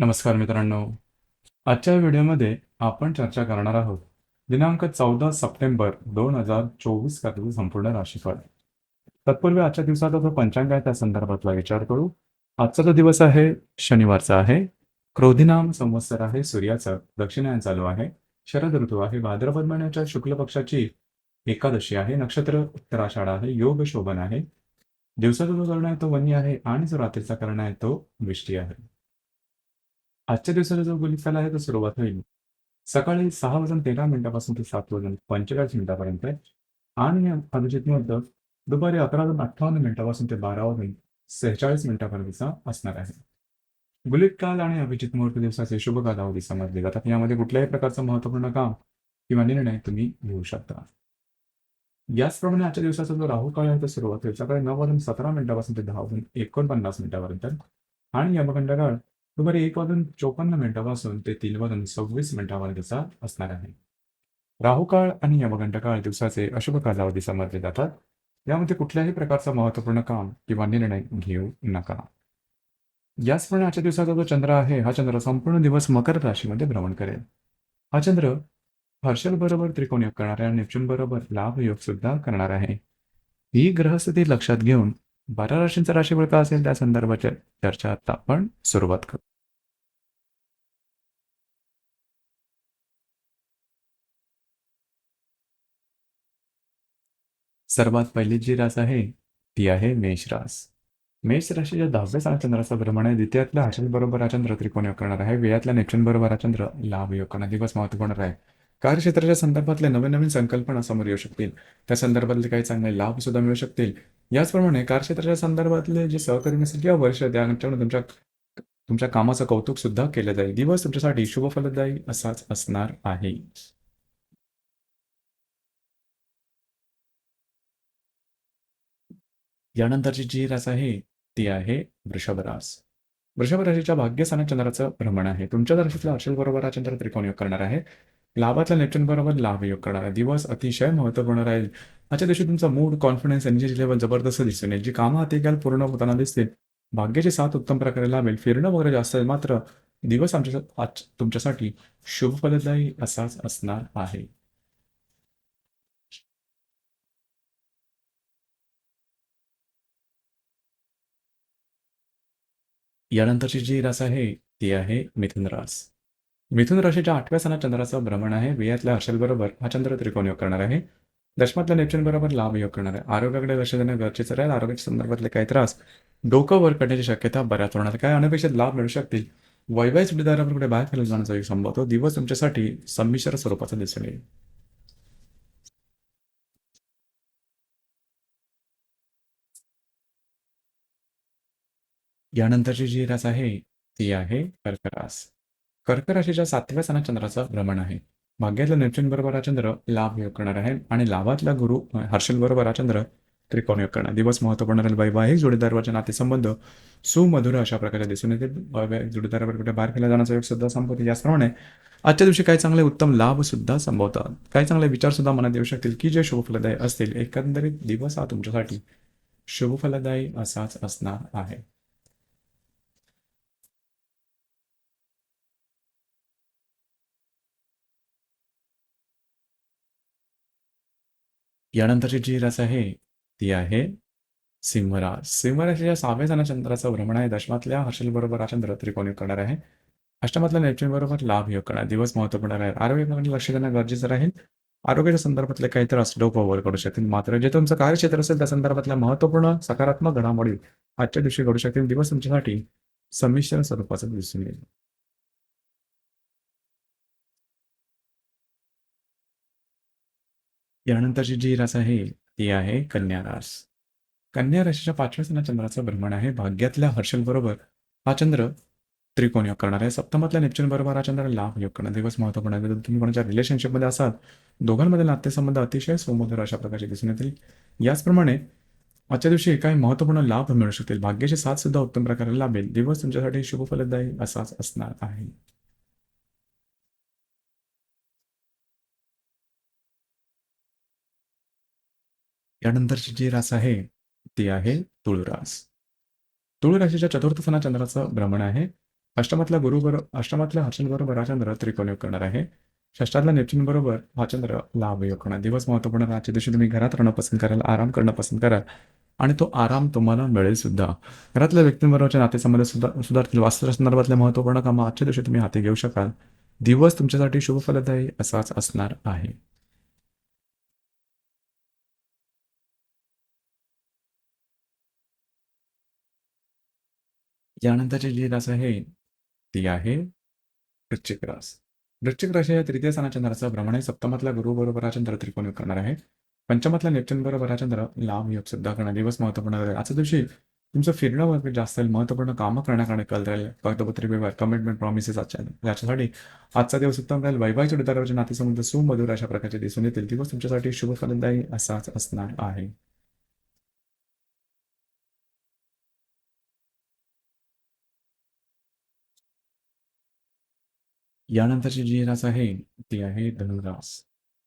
नमस्कार मित्रांनो. आजच्या व्हिडिओमध्ये आपण चर्चा करणार आहोत दिनांक 14 सप्टेंबर 2024 खालील संपूर्ण राशीफळ. तत्पूर्वी आजच्या दिवसाचा जो पंचांग आहे त्या संदर्भातला विचार करू. आजचा जो दिवस आहे शनिवारचा आहे. क्रोधिनाम संवत्सर आहे, सूर्याचं दक्षिणायन चालू आहे. शरद ऋतू आहे, भाद्रपद महिन्याच्या शुक्ल पक्षाची एकादशी आहे. नक्षत्र उत्तराषाढ आहे, योग शोभन आहे. दिवसाचा जो कर्ण आहे तो वनी आहे आणि जो रात्रीचा कर्ण आहे तो वृष्टी आहे. आजच्या दिवसाचा जो गुलिकाल आहे तो सुरुवात होईल सकाळी 6:13 ते 7:45 आणि अभिजित मुहूर्त दुपारी 11:58 ते 12:46 असणार आहे. गुलित काल आणि अभिजित मुहूर्त दिवसाचे शुभ कालावधी समजले जातात. यामध्ये कुठल्याही प्रकारचं महत्त्वपूर्ण काम किंवा निर्णय तुम्ही घेऊ शकता. याचप्रमाणे आजच्या दिवसाचा जो राहू काळ आहे तो सुरुवात होईल सकाळी 9:17 ते 10:49 आणि यमगंड काळ दुपारी 1:54 ते 3:26 असणार आहे. राहू काळ आणि यमगंड काळ दिवसाचे अशुभ कालावधी समजले जातात. यामध्ये कुठल्याही प्रकारचं महत्त्वपूर्ण काम किंवा निर्णय घेऊ नका. याचप्रमाणे आजच्या दिवसाचा जो चंद्र आहे हा चंद्र संपूर्ण दिवस मकर राशीमध्ये भ्रमण करेल. हा चंद्र हर्षल बरोबर त्रिकोण योग करणार आहे आणि नेपच्यून बरोबर लाभ योग सुद्धा करणार आहे. ही ग्रहस्थिती लक्षात घेऊन 12 राशींचा राशीफळ का असेल त्या संदर्भाच्या चर्चा आता आपण सुरुवात करू. सर्वात पहिली जी रास आहे ती आहे मेष रास. मेष राशीच्या 10व्या स्थानात चंद्राचा भ्रमण आहे. द्वितीयातल्या हर्षल बरोबर हा चंद्र त्रिकोण योग करणार आहे. व्ययातल्या नेपच्यून बरोबर हा चंद्र लाभ योग करणार. दिवस महत्वपूर्ण आहे. कार्यक्षेत्राच्या संदर्भातल्या नवीन नवीन संकल्पना समोर येऊ शकतील. त्या संदर्भातले काही चांगले लाभ सुद्धा मिळू शकतील. याचप्रमाणे कार्यक्षेत्राच्या संदर्भातले जे सहकारी नसेल किंवा वर्ष त्याच्यामुळे तुमच्या कामाचं कौतुक सुद्धा केलं जाईल. दिवस तुमच्यासाठी शुभ फलदायी असाच असणार आहे. यानंतरची जी रास आहे ती आहे वृषभ रास. वृषभ राशीच्या भाग्यस्थानात चंद्राचं भ्रमण आहे. तुमच्या राशीतल्या हर्षल बरोबर हा चंद्र त्रिकोण योग करणार आहे. लाभातल्या नेपच्यून बरोबर लाभ योग करणार आहे. दिवस अतिशय महत्त्वपूर्ण राहील. आजच्या दिवशी तुमचा मूड, कॉन्फिडन्स, एनर्जी लेवल जबरदस्त दिसून येईल. जी कामं हाती घ्याल पूर्ण होताना दिसतील. भाग्याची साथ उत्तम प्रकारे लाभेल. फिरणं वगैरे जास्त आहे, मात्र दिवस आज तुमच्यासाठी शुभ फलदायी असाच असणार आहे. यानंतरची जी रास आहे ती आहे मिथुन रास. मिथुन राशीच्या 8व्या स्थानात चंद्राचं भ्रमण आहे. व्ययातल्या हर्षलबरोबर हा चंद्र त्रिकोण योग करणार आहे. दशमातल्या नेपच्यून बरोबर लाभ योग करणार आहे. आरोग्याकडे लक्ष देणं गरजेचं राहील. आरोग्याच्या संदर्भातले काही त्रास, डोकं वर काढण्याची शक्यता बऱ्याच होणार. काही अनपेक्षित लाभ मिळू शकतील. वैवाहिक जोडीदारावर कुठे बाहेर फिरायला जाण्याचा एक संभव होतो. दिवस तुमच्यासाठी संमिश्र स्वरूपाचा दिसून येईल. यानंतरची जी रास आहे ती आहे कर्क रास. कर्क राशीच्या 7व्या स्थानात चंद्राचं भ्रमण आहे. भाग्यातल्या नेपच्यून बरोबर हा चंद्र लाभ योग करणार आहे आणि लाभातला गुरु हर्षल बरोबर हा चंद्र त्रिकोण योग करणार. दिवस महत्वपूर्ण राहील. वैवाहिक जोडीदाराचे नातेसंबंध सुमधुर अशा प्रकारे दिसून येतील. वैवाहिक जोडीदारावर कुठे बाहेर फिरला जाण्याचा योग सुद्धा संभवतो. याचप्रमाणे आजच्या दिवशी काही चांगले उत्तम लाभ सुद्धा संभवतात. काही चांगले विचार सुद्धा मनात येऊ शकतील की जे शुभफलदायी असतील. एकंदरीत दिवस हा तुमच्यासाठी शुभफलदायी असाच असणार आहे. यानंतरची जी रास आहे ती आहे सिंह रास. सिंह राशीच्या 6व्या स्थानात चंद्राचं भ्रमण आहे. दशमातल्या हर्षल बरोबर हा चंद्र त्रिकोण योग करणार आहे. अष्टमातल्या नेपच्यून बरोबर लाभ योग करणार. दिवस महत्वपूर्ण राहील. आरोग्याकडे लक्ष देणं गरजेचं राहील. आरोग्याच्या संदर्भातले काही त्रास डोकं वर करू शकतील. मात्र जे तुमचं कार्यक्षेत्र असेल त्या संदर्भातल्या महत्वपूर्ण सकारात्मक घडामोडी आजच्या दिवशी घडू शकतील. दिवस तुमच्यासाठी संमिश्र स्वरूपाचा दिसून येईल. यानंतरची जी रास आहे ती आहे कन्या रास. कन्या राशीच्या 5व्या स्थानात चंद्राचं भ्रमण आहे. भाग्यातल्या हर्षल बरोबर हा चंद्र त्रिकोण योग करणार आहे. सप्तमातल्या नेपच्यून बरोबर हा चंद्र लाभ योग करणार. दिवस महत्वपूर्ण आहे. जर तुम्ही कोणाच्या रिलेशनशिपमध्ये असाल, दोघांमधील नातेसंबंध अतिशय सुमधुर अशा प्रकारचे दिसून येतील. याचप्रमाणे आजच्या दिवशी काही महत्वपूर्ण लाभ मिळू शकतील. भाग्याची साथ सुद्धा उत्तम प्रकारे लाभेल. दिवस तुमच्यासाठी शुभ फलदायी असाच असणार आहे. यानंतरची जी रास आहे ती आहे तुळ रास. तुळ राशीच्या 4थ्या स्थानात चंद्राचं भ्रमण आहे. अष्टमातल्या हर्षल बरोबर हा चंद्र त्रिकोण योग करणार आहे. षष्टातल्या नेपच्यून बरोबर हा चंद्र लाभ योग करणार. दिवस महत्वपूर्ण आहे. आजच्या दिवशी तुम्ही घरात राहणं पसंत कराल, आराम करणं पसंत कराल आणि तो आराम तुम्हाला मिळेल सुद्धा. घरातल्या व्यक्तींबरोबरचे नातेसंबंध सुधारतील. वास्तुशास्त्रासंदर्भातल्या महत्वपूर्ण कामं आजच्या दिवशी तुम्ही हाती घेऊ शकाल. दिवस तुमच्यासाठी शुभ फलदायी असाच असणार आहे. यानंतरची जी रास आहे ती आहे वृश्चिक रास. वृश्चिक राशी या तृतीय स्थानाच्या नराचा भ्रमण आहे. सप्तमातल्या गुरु बरोबर हा चंद्र त्रिकोण योग करणार आहे. पंचमातल्या नेपच्यून बरोबर हा चंद्र लाभ योग सुद्धा करणार. दिवस महत्वपूर्ण आहे. आजच्या दिवशी तुमचं फिरणं वगैरे जास्त राहील. महत्वपूर्ण कामं करण्याकडे कल राहील. कागदपत्री व्यवहार, कमिटमेंट, प्रॉमिसेस याच्यासाठी आजचा दिवस उत्तम राहील. वैवाहिक जोडीदाराचे नातेसंबंध सुमधुर अशा प्रकारचे दिसून येतील. दिवस तुमच्यासाठी शुभ फलदायी असाच असणार आहे. यानंतरची जी रास आहे ती आहे धनुरास.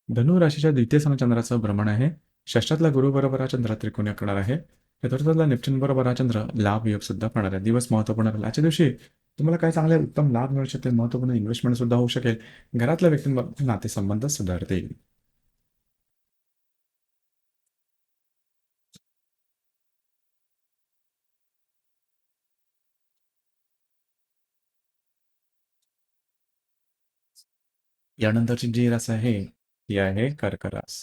धनु राशीच्या द्वितीय चंद्राचं भ्रमण आहे. षष्ठातला गुरु बरोबर हा चंद्र त्रिकोणी करणार आहे. चतुर्थातला नेपच्यून बरोबर हा चंद्र लाभ योग सुद्धा करणार आहे. दिवस महत्वपूर्ण राहील. आजच्या दिवशी तुम्हाला काही चांगले उत्तम लाभ मिळू शकतील. महत्वपूर्ण इन्व्हेस्टमेंट सुद्धा होऊ शकेल. घरातल्या व्यक्तींबरोबर नातेसंबंध सुधारतील. यानंतरची जी रास आहे ती आहे कर्क रास.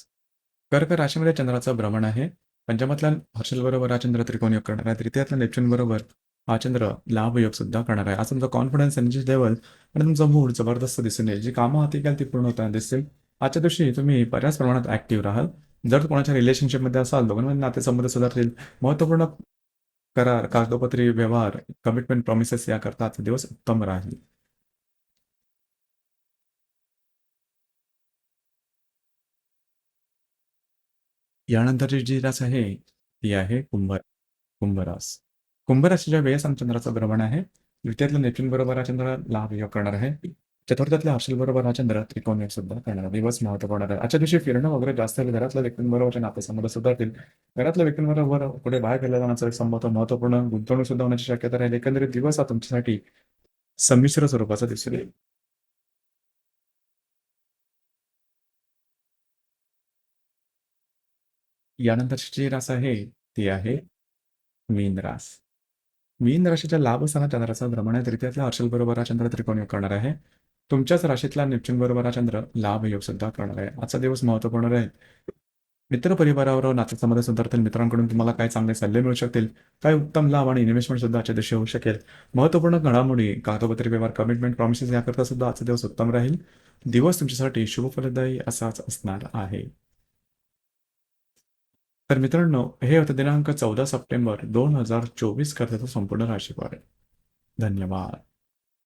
कर्क राशीमध्ये चंद्राचं भ्रमण आहे. पंचमातल्या हर्षल बरोबर हा चंद्र त्रिकोण योग करणार आहे. तृतीयातल्या नेपच्यून बरोबर हा चंद्र लाभ योग सुद्धा करणार आहे. आज तुमचा कॉन्फिडन्स, एनर्जी लेवल आणि तुमचा मूड जबरदस्त दिसून येईल. जी कामं हाती घ्याल ती पूर्ण होताना दिसतील. आजच्या दिवशी तुम्ही बऱ्याच प्रमाणात ऍक्टिव्ह राहाल. जर कोणाच्या रिलेशनशिपमध्ये असाल, दोघांमध्ये नातेसंबंध सुधारतील. महत्त्वपूर्ण करार, कागदोपत्री व्यवहार, कमिटमेंट, प्रॉमिसेस याकरता आजचा दिवस उत्तम राहील. यानंतरची जी रास आहे ती आहे कुंभरास. कुंभराशीच्या वेळेस चंद्राचं भ्रमण आहे. द्वितीयातल्या नेपच्यून बरोबर हा चंद्र लाभ योग करणार आहे. चतुर्थातल्या हर्षल बरोबर हा चंद्र त्रिकोण योग सुद्धा करणार आहे. दिवस महत्वपूर्ण आहे. आजच्या दिवशी फिरणं वगैरे जास्त आहे. घरातल्या व्यक्तींबरोबरचे नातेसंबंध सुधारतील. घरातल्या व्यक्तींबरोबर पुढे बाहेर गेल्या जाण्याचा एक संबंध महत्वपूर्ण गुंतवणूक सुद्धा होण्याची शक्यता राहील. एकंदरीत दिवस हा तुमच्यासाठी संमिश्र स्वरूपाचा दिसून येईल. यानंतरची जी रास आहे ती आहे मीन रास. मीन राशीच्या लाभ स्थानात चंद्राचा भ्रमण आहे. तृतीयातल्या हर्षल बरोबर हा चंद्र त्रिकोण योग करणार आहे. तुमच्याच राशीतला नेपच्यून बरोबर हा चंद्र लाभ योग सुद्धा करणार आहे. आजचा दिवस महत्वपूर्ण राहील. मित्र परिवारावर नातेसंबंध सुधारतील. मित्रांकडून तुम्हाला काही चांगले सल्ले मिळू शकतील. काही उत्तम लाभ आणि इन्व्हेस्टमेंट सुद्धा आजच्या दिवशी होऊ शकेल. महत्वपूर्ण घडामोडी, कागदोपत्री व्यवहार, कमिटमेंट, प्रॉमिसेस याकरता सुद्धा आजचा दिवस उत्तम राहील. दिवस तुमच्यासाठी शुभ फलदायी असाच असणार आहे. तर मित्रांनो, हे होतं दिनांक 14 सप्टेंबर 2024 करताचं संपूर्ण राशीफळ. धन्यवाद.